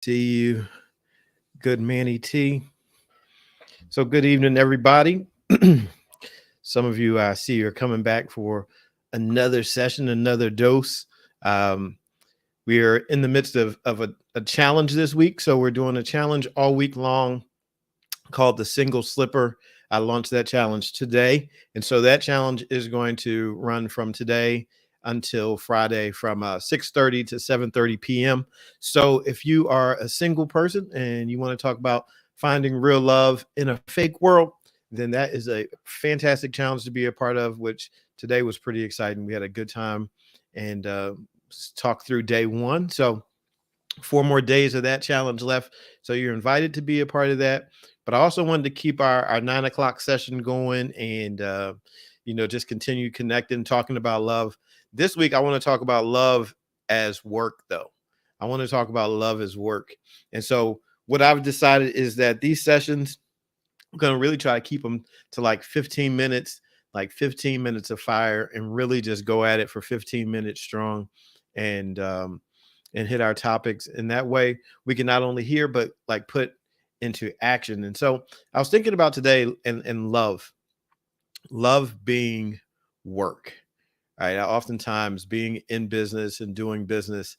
See you, good Manny T. So, good evening, everybody. Some of you I see are coming back for another session, another dose. Um, we are in the midst of a challenge this week. So, we're doing a challenge all week long called the Single Slipper. I launched that challenge today. And so, that challenge is going to run from today until Friday from 6:30 to 7:30 p.m. So if you are a single person and you want to talk about finding real love in a fake world, then that is a fantastic challenge to be a part of, which today was pretty exciting. We had a good time and talk through day one. So 4 more days of that challenge left. So you're invited to be a part of that. But I also wanted to keep our 9 o'clock session going and, just continue connecting, talking about love. This week, I want to talk about love as work, though. I want to talk about love as work. And so, what I've decided is that these sessions, I'm going to really try to keep them to like 15 minutes of fire, and really just go at it for 15 minutes strong. And hit our topics. And that way we can not only hear, but like put into action. And so I was thinking about today and love being work. Right. Oftentimes being in business and doing business,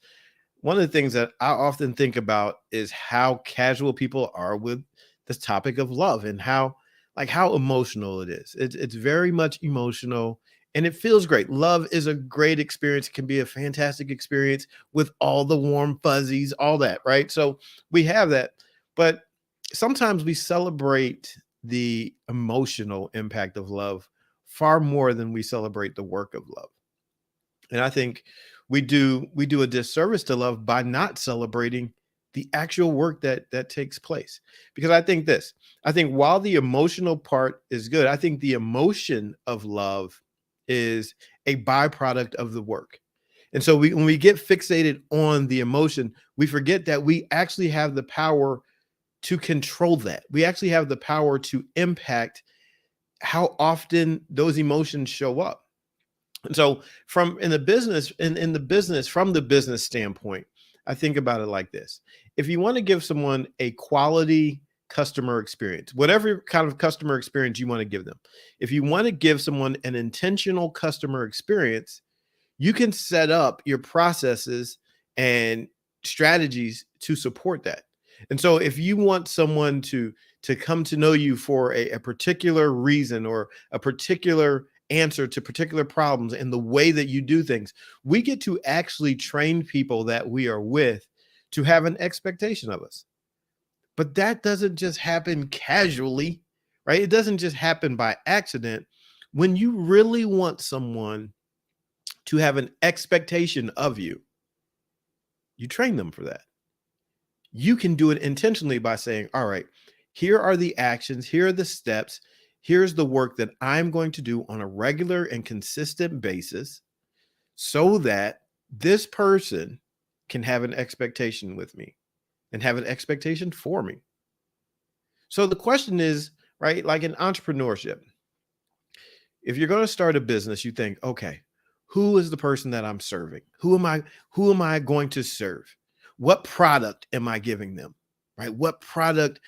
one of the things that I often think about is how casual people are with this topic of love and how emotional it is. It's very much emotional and it feels great. Love is a great experience. It can be a fantastic experience with all the warm fuzzies, all that, right? So we have that, but sometimes we celebrate the emotional impact of love far more than we celebrate the work of love. And I think we do a disservice to love by not celebrating the actual work that takes place. Because I think while the emotional part is good, I think the emotion of love is a byproduct of the work. And so when we get fixated on the emotion, we forget that we actually have the power to control that. We actually have the power to impact how often those emotions show up. And so from in the business in the business from the business standpoint, I think about it like this. If you want to give someone a quality customer experience, whatever kind of customer experience you want to give them, if you want to give someone an intentional customer experience, you can set up your processes and strategies to support that. And so if you want someone to come to know you for a particular reason or a particular answer to particular problems and the way that you do things, we get to actually train people that we are with to have an expectation of us. But that doesn't just happen casually, right? It doesn't just happen by accident. When you really want someone to have an expectation of you, you train them for that. You can do it intentionally by saying, all right, here are the actions, here are the steps, here's the work that I'm going to do on a regular and consistent basis so that this person can have an expectation with me and have an expectation for me. So the question is, right, like in entrepreneurship, if you're going to start a business, you think, okay, who is the person that I'm serving? Who am I going to serve? What product am I giving them? Right? What product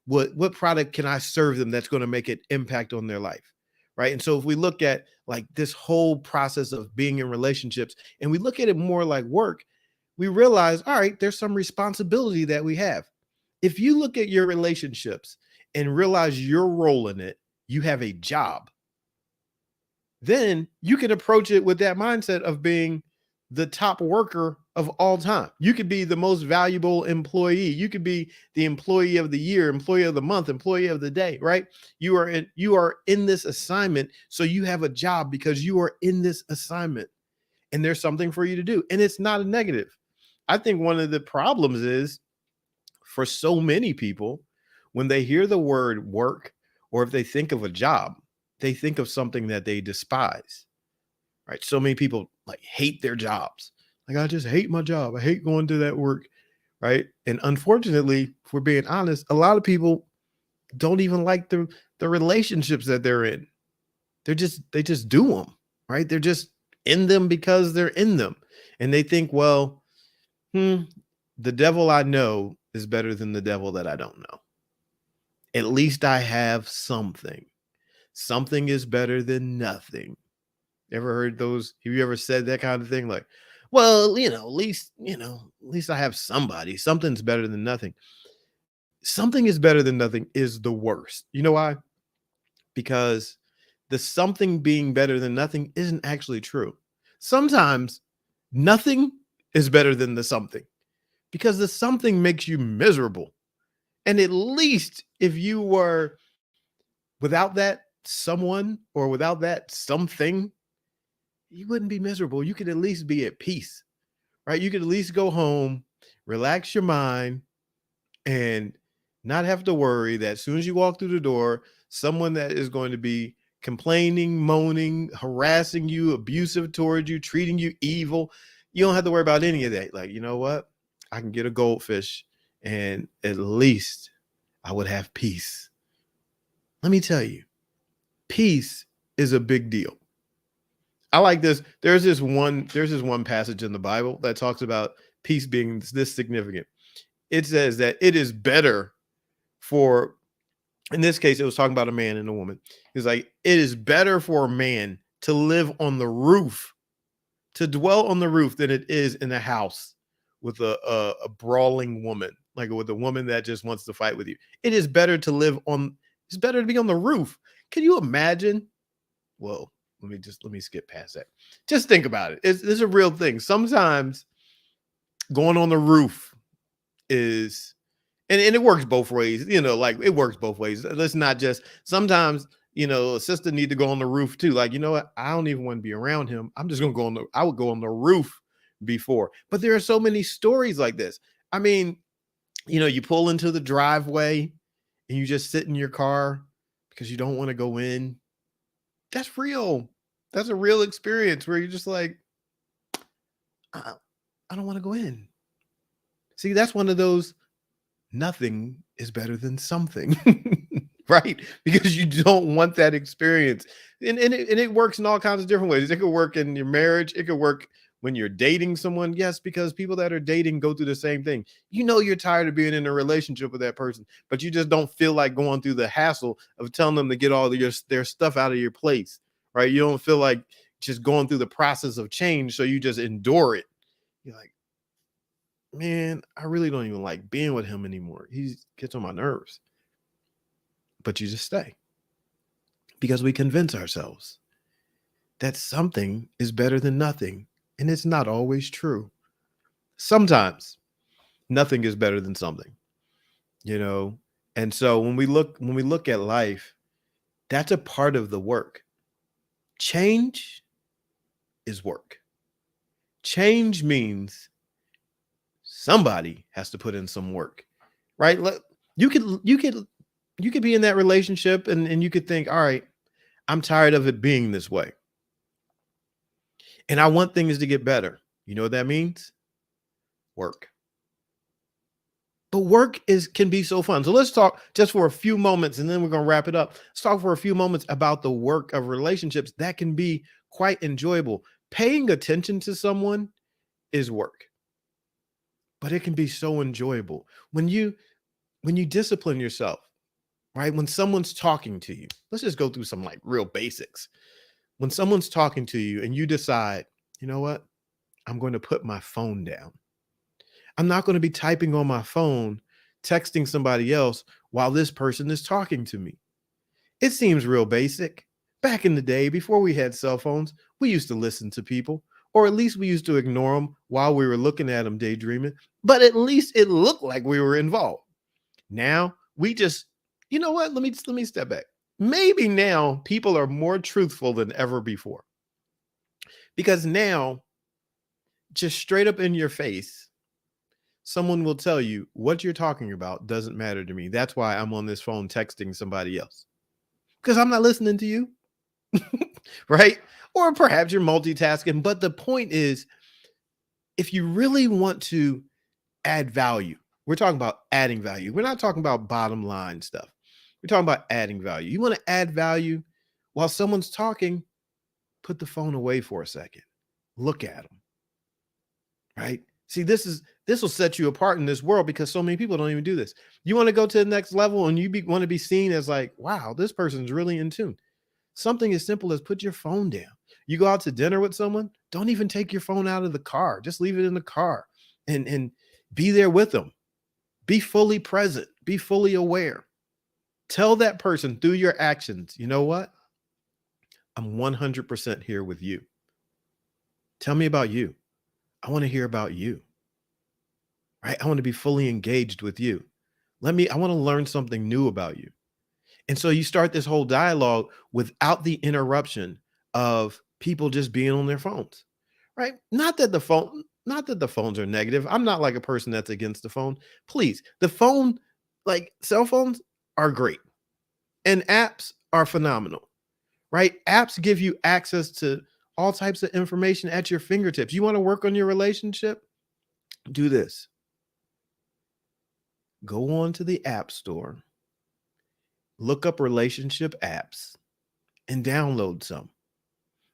what product can I serve them that's going to make an impact on their life? Right? And so if we look at like this whole process of being in relationships and we look at it more like work, we realize, all right, there's some responsibility that we have. If you look at your relationships and realize your role in it, you have a job, then you can approach it with that mindset of being the top worker of all time. You could be the most valuable employee. You could be the employee of the year, employee of the month, employee of the day, right? You are in this assignment, so you have a job because you are in this assignment and there's something for you to do. And it's not a negative. I think one of the problems is for so many people, when they hear the word work or if they think of a job, they think of something that they despise, right? So many people like hate their jobs. Like, I just hate my job. I hate going to that work, right? And unfortunately, if we're being honest, a lot of people don't even like the relationships that they're in. They just do them, right? They're just in them because they're in them. And they think, well, hmm, the devil I know is better than the devil that I don't know. At least I have something. Something is better than nothing. Ever heard those? Have you ever said that kind of thing? Like, well, at least I have somebody. Something's better than nothing. Something is better than nothing is the worst. You know why? Because the something being better than nothing isn't actually true. Sometimes nothing is better than the something because the something makes you miserable. And at least if you were without that someone or without that something, you wouldn't be miserable. You could at least be at peace, right? You could at least go home, relax your mind, and not have to worry that as soon as you walk through the door, someone that is going to be complaining, moaning, harassing you, abusive towards you, treating you evil, you don't have to worry about any of that. Like, you know what? I can get a goldfish and at least I would have peace. Let me tell you, peace is a big deal. I like this. There's this one passage in the Bible that talks about peace being this significant. It says that it is better for, in this case, it was talking about a man and a woman. It's like, it is better for a man to live on the roof, to dwell on the roof than it is in a house with a brawling woman, like with a woman that just wants to fight with you. It is better to live on, it's better to be on the roof. Can you imagine? Well, let me skip past that. Just think about it. It's a real thing. Sometimes going on the roof is, and it works both ways, like it works both ways. Let's not just, sometimes, a sister need to go on the roof too. Like, you know what? I don't even want to be around him. I'm just going to I would go on the roof before. But there are so many stories like this. I mean, you pull into the driveway and you just sit in your car because you don't want to go in. That's real. That's a real experience where you're just like, I don't want to go in. See, that's one of those, nothing is better than something, right? Because you don't want that experience. And it works in all kinds of different ways. It could work in your marriage. It could work when you're dating someone. Yes, because people that are dating go through the same thing. You're tired of being in a relationship with that person, but you just don't feel like going through the hassle of telling them to get all their stuff out of your place, right? You don't feel like just going through the process of change, so you just endure it. You're like, man, I really don't even like being with him anymore. He gets on my nerves. But you just stay because we convince ourselves that something is better than nothing. And it's not always true. Sometimes nothing is better than something, And so when we look at life, that's a part of the work. Change is work. Change means somebody has to put in some work, right? You could be in that relationship and you could think, all right, I'm tired of it being this way. And I want things to get better. You know what that means? Work. But work can be so fun. So let's talk just for a few moments and then we're going to wrap it up. Let's talk for a few moments about the work of relationships that can be quite enjoyable. Paying attention to someone is work, but it can be so enjoyable when you discipline yourself, right? When someone's talking to you, let's just go through some like real basics. When someone's talking to you and you decide, you know what? I'm going to put my phone down. I'm not going to be typing on my phone, texting somebody else while this person is talking to me. It seems real basic. Back in the day, before we had cell phones, we used to listen to people, or at least we used to ignore them while we were looking at them daydreaming, but at least it looked like we were involved. Now we just, you know what? Let me step back. Maybe now people are more truthful than ever before. Because now, just straight up in your face, someone will tell you what you're talking about doesn't matter to me. That's why I'm on this phone texting somebody else. Because I'm not listening to you. Right? Or perhaps you're multitasking. But the point is, if you really want to add value, we're talking about adding value. We're not talking about bottom line stuff. We're talking about adding value. You want to add value while someone's talking, put the phone away for a second. Look at them. Right? See, this is This will set you apart in this world because so many people don't even do this. You want to go to the next level and want to be seen as like, wow, this person's really in tune. Something as simple as put your phone down. You go out to dinner with someone, don't even take your phone out of the car. Just leave it in the car and be there with them. Be fully present. Be fully aware. Tell that person through your actions, you know what? I'm 100% here with you. Tell me about you. I want to hear about you. Right? I want to be fully engaged with you. I want to learn something new about you. And so you start this whole dialogue without the interruption of people just being on their phones. Right? Not that the phones are negative. I'm not like a person that's against the phone. Please, the phone, like cell phones are great. And apps are phenomenal. Right? Apps give you access to all types of information at your fingertips. You want to work on your relationship? Do this. Go on to the App Store, look up relationship apps, and download some.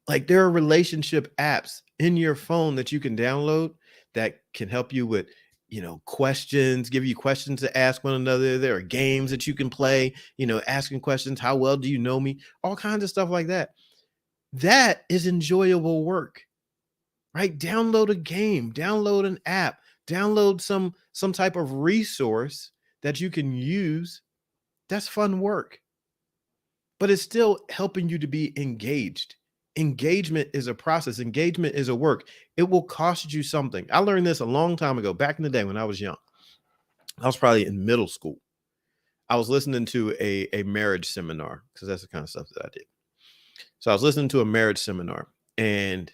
Like there are relationship apps in your phone that you can download that can help you with, questions, give you questions to ask one another. There are games that you can play, asking questions. How well do you know me? All kinds of stuff like that. That is enjoyable work, right? Download a game, download an app, download some type of resource that you can use. That's fun work, but it's still helping you to be engaged. Engagement is a process. Engagement is a work. It will cost you something. I learned this a long time ago, back in the day when I was young. I was probably in middle school. I was listening to a marriage seminar because that's the kind of stuff that I did. So I was listening to a marriage seminar, and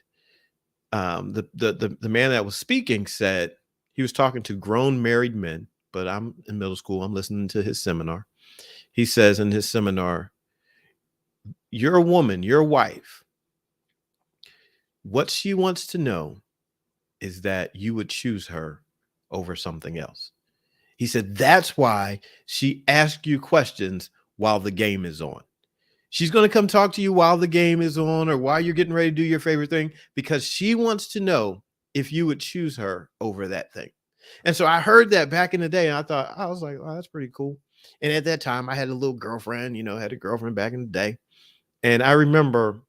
the man that was speaking said he was talking to grown married men, but I'm in middle school. I'm listening to his seminar. He says in his seminar, your woman, your wife, what she wants to know is that you would choose her over something else. He said, that's why she asks you questions while the game is on. She's going to come talk to you while the game is on or while you're getting ready to do your favorite thing because she wants to know if you would choose her over that thing. And so I heard that back in the day and I was like, oh, that's pretty cool. And at that time I had a little girlfriend, had a girlfriend back in the day. And I remember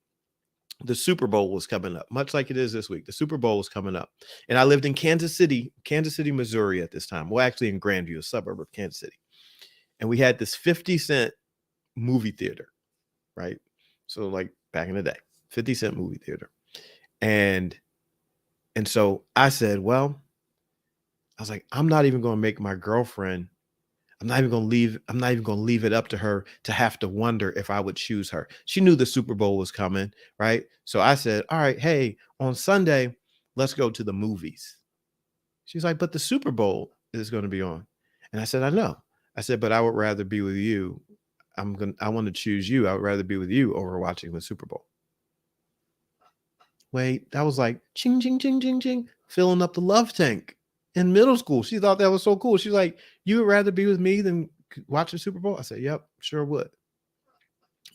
the Super Bowl was coming up, much like it is this week. The Super Bowl was coming up. And I lived in Kansas City, Missouri at this time. Well, actually in Grandview, a suburb of Kansas City. And we had this 50-cent movie theater. Right. So like back in the day, 50-cent movie theater. And so I said, well, I was like, I'm not even going to make my girlfriend. I'm not even going to leave it up to her to have to wonder if I would choose her. She knew the Super Bowl was coming. Right. So I said, all right, hey, on Sunday, let's go to the movies. She's like, but the Super Bowl is going to be on. And I said, I know. I said, but I would rather be with you. I want to choose you. I would rather be with you over watching the Super Bowl. Wait, that was like ching, ching, ching, ching, ching, filling up the love tank in middle school. She thought that was so cool. She's like, you would rather be with me than watch the Super Bowl? I said, yep, sure would.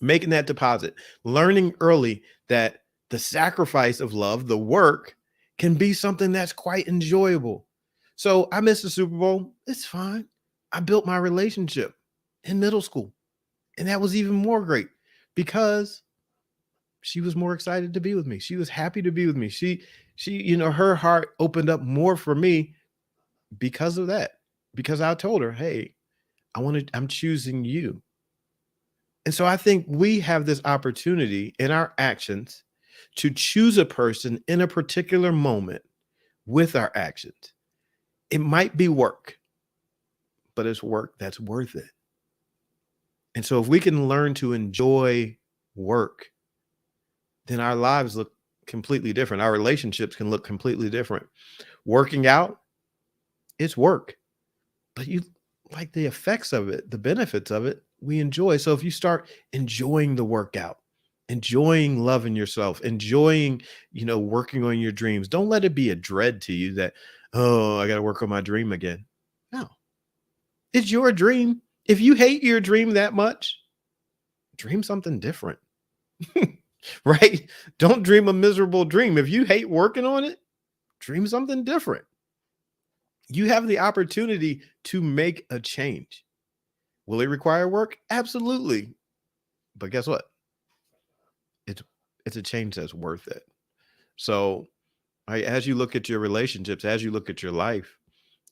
Making that deposit, learning early that the sacrifice of love, the work, can be something that's quite enjoyable. So I missed the Super Bowl. It's fine. I built my relationship in middle school. And that was even more great because she was more excited to be with me. She was happy to be with me. She, her heart opened up more for me because of that, because I told her, hey, I'm choosing you. And so I think we have this opportunity in our actions to choose a person in a particular moment with our actions. It might be work, but it's work that's worth it. And so if we can learn to enjoy work, then our lives look completely different. Our relationships can look completely different. Working out, it's work, but you like the effects of it, the benefits of it, we enjoy. So if you start enjoying the workout, enjoying loving yourself, enjoying, working on your dreams, don't let it be a dread to you that, oh, I got to work on my dream again. No, it's your dream. If you hate your dream that much, dream something different, right? Don't dream a miserable dream. If you hate working on it, dream something different. You have the opportunity to make a change. Will it require work? Absolutely. But guess what? It's it's a change that's worth it. So, as you look at your relationships, as you look at your life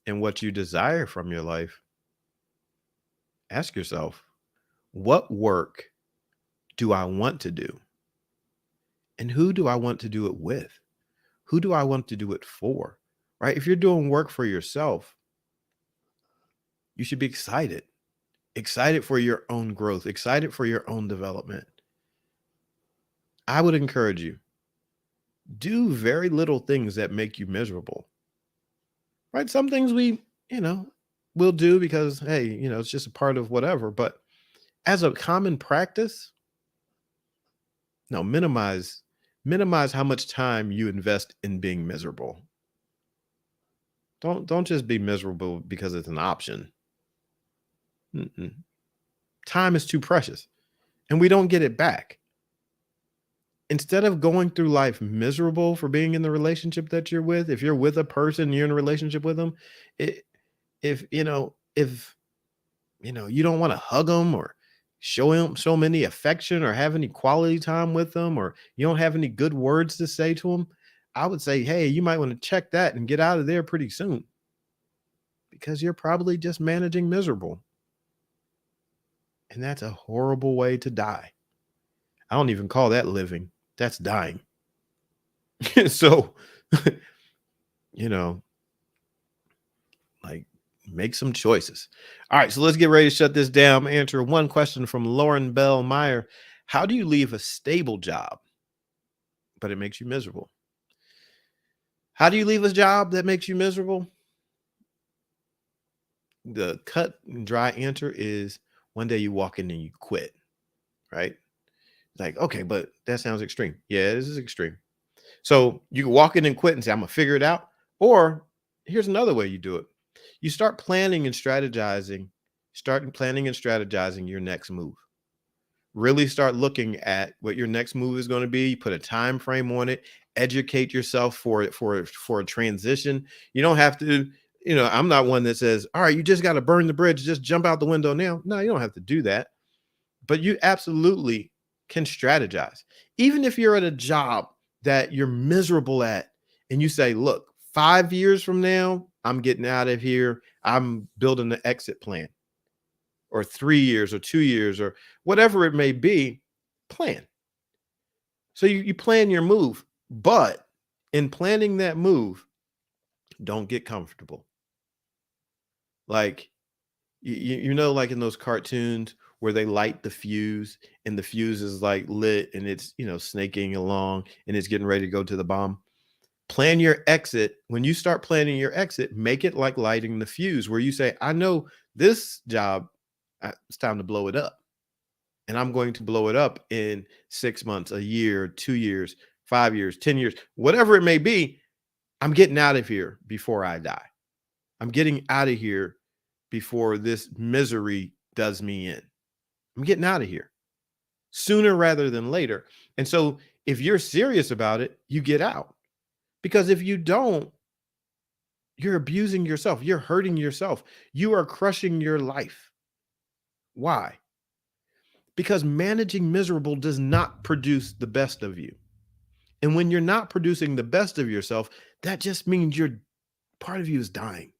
and what you desire from your life, ask yourself, what work do I want to do? And who do I want to do it with? Who do I want to do it for? Right? If you're doing work for yourself, you should be excited. Excited for your own growth, excited for your own development. I would encourage you, do very little things that make you miserable. Right? Some things you know, will do because hey, it's just a part of whatever, but as a common practice, no, minimize how much time you invest in being miserable. Don't just be miserable because it's an option. Mm-mm. Time is too precious, and we don't get it back. Instead of going through life miserable for being in the relationship that you're with, if you're with a person, you're in a relationship with them, it, if you don't want to hug them or show them any affection or have any quality time with them, or you don't have any good words to say to them, I would say, hey, you might want to check that and get out of there pretty soon, because you're probably just managing miserable. And that's a horrible way to die. I don't even call that living. That's dying. So, you know, like, make some choices. All right, so let's get ready to shut this down. Answer one question from Lauren Bell Meyer. How do you leave a stable job, but it makes you miserable? How do you leave a job that makes you miserable? The cut and dry answer is one day you walk in and you quit, right? Like, okay, but that sounds extreme. Yeah, this is extreme. So you can walk in and quit and say, I'm gonna figure it out. Or here's another way you do it. You start planning and strategizing, your next move. Really start looking at what your next move is going to be. Put a time frame on it. Educate yourself for it for a transition. You don't have to, I'm not one that says, all right, you just got to burn the bridge, just jump out the window now. No, you don't have to do that. But you absolutely can strategize. Even if you're at a job that you're miserable at and you say, look, 5 years from now, I'm getting out of here. I'm building an exit plan. Or 3 years or 2 years or whatever it may be, plan. So you plan your move, but in planning that move, don't get comfortable. Like, like in those cartoons where they light the fuse and the fuse is like lit and it's, snaking along and it's getting ready to go to the bomb. Plan your exit. When you start planning your exit, make it like lighting the fuse, where you say, I know this job, it's time to blow it up. And I'm going to blow it up in 6 months, a year, 2 years, 5 years, 10 years, whatever it may be. I'm getting out of here before I die. I'm getting out of here before this misery does me in. I'm getting out of here sooner rather than later. And so if you're serious about it, you get out. Because if you don't, you're abusing yourself. You're hurting yourself. You are crushing your life. Why? Because managing miserable does not produce the best of you. And when you're not producing the best of yourself, that just means part of you is dying.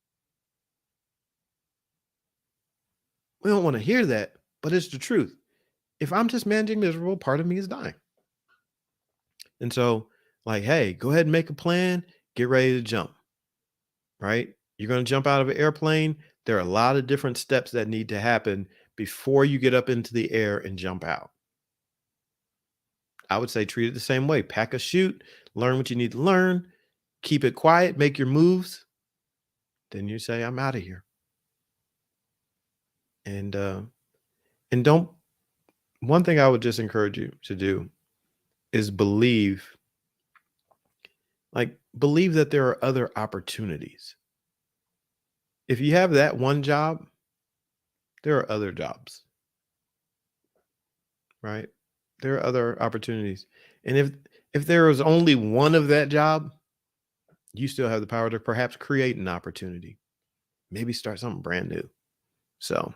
We don't want to hear that, but it's the truth. If I'm just managing miserable, part of me is dying. And so, like, hey, go ahead and make a plan, get ready to jump, right? You're going to jump out of an airplane. There are a lot of different steps that need to happen before you get up into the air and jump out. I would say treat it the same way. Pack a chute, learn what you need to learn, keep it quiet, make your moves. Then you say, I'm out of here. And don't, one thing I would just encourage you to do is believe that there are other opportunities. If you have that one job, there are other jobs, right? There are other opportunities. And if there is only one of that job, you still have the power to perhaps create an opportunity. maybe start something brand new. So,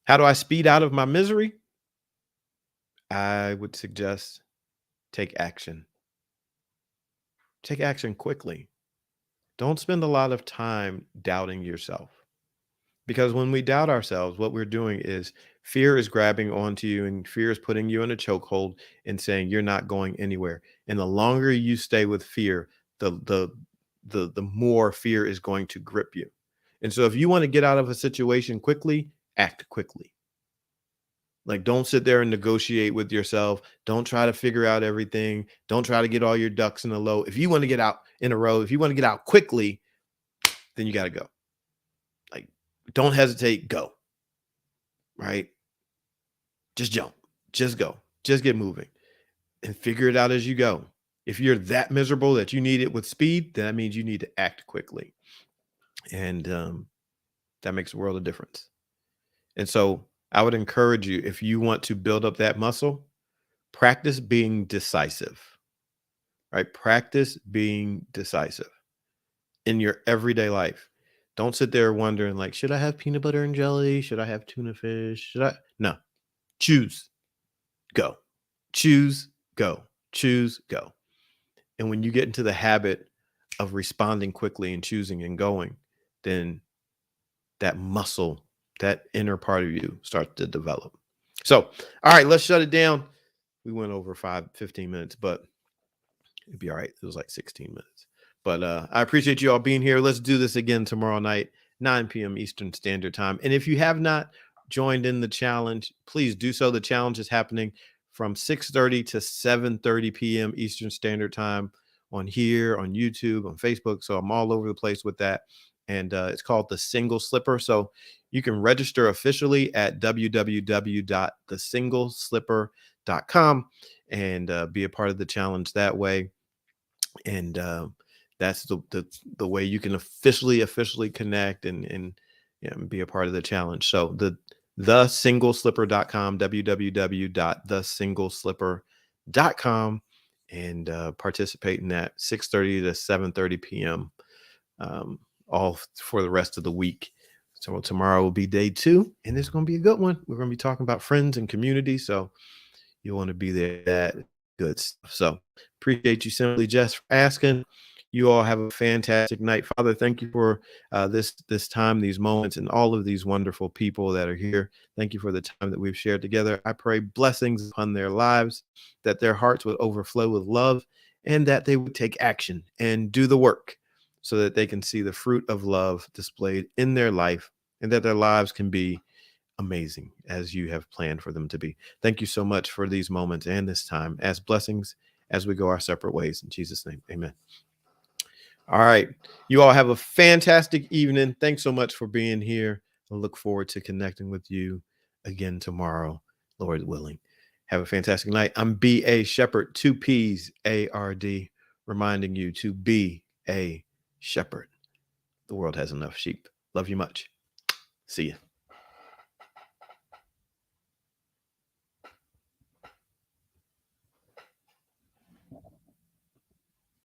how do I speed out of my misery? I would suggest take action. Take action quickly. Don't spend a lot of time doubting yourself. Because when we doubt ourselves, what we're doing is fear is grabbing onto you and fear is putting you in a chokehold and saying you're not going anywhere. And the longer you stay with fear, the more fear is going to grip you. And so if you want to get out of a situation quickly, act quickly. Like, don't sit there and negotiate with yourself. Don't try to figure out everything. Don't try to get all your ducks in a row. If you want to get out in a row, if you want to get out quickly, then you got to go. Like, don't hesitate, go. Right? Just jump. Just go. Just get moving and figure it out as you go. If you're that miserable that you need it with speed, then that means you need to act quickly. And that makes a world of difference. And so I would encourage you, if you want to build up that muscle, practice being decisive, right? Practice being decisive in your everyday life. Don't sit there wondering, like, should I have peanut butter and jelly? Should I have tuna fish? Should I? No. Choose, go. Choose, go. Choose, go. And when you get into the habit of responding quickly and choosing and going, then that muscle, that inner part of you starts to develop. So, all right, let's shut it down. We went over 15 minutes, but it'd be all right. It was like 16 minutes. But I appreciate you all being here. Let's do this again tomorrow night, 9 p.m. Eastern Standard Time. And if you have not joined in the challenge, please do so. The challenge is happening from 6:30 to 7:30 p.m. Eastern Standard Time on here, on YouTube, on Facebook. So I'm all over the place with that. And it's called The Single Slipper. So you can register officially at www.thesingleslipper.com and be a part of the challenge that way. And that's the way you can officially connect and be a part of the challenge. So thesingleslipper.com, www.thesingleslipper.com, and participate in that 6:30 to 7:30 p.m. All for the rest of the week. So tomorrow will be day 2, and it's going to be a good one. We're going to be talking about friends and community. So you want to be there. That good stuff. So appreciate you, Simply Jess, for asking. You all have a fantastic night. Father, thank you for this time, these moments, and all of these wonderful people that are here. Thank you for the time that we've shared together. I pray blessings upon their lives, that their hearts would overflow with love, and that they would take action and do the work so that they can see the fruit of love displayed in their life, and that their lives can be amazing as you have planned for them to be. Thank you so much for these moments and this time as blessings as we go our separate ways. In Jesus' name, amen. All right. You all have a fantastic evening. Thanks so much for being here. I look forward to connecting with you again tomorrow, Lord willing. Have a fantastic night. I'm B.A. Shepherd, 2 P's, A-R-D, reminding you to be a shepherd. The world has enough sheep. Love you much. See ya.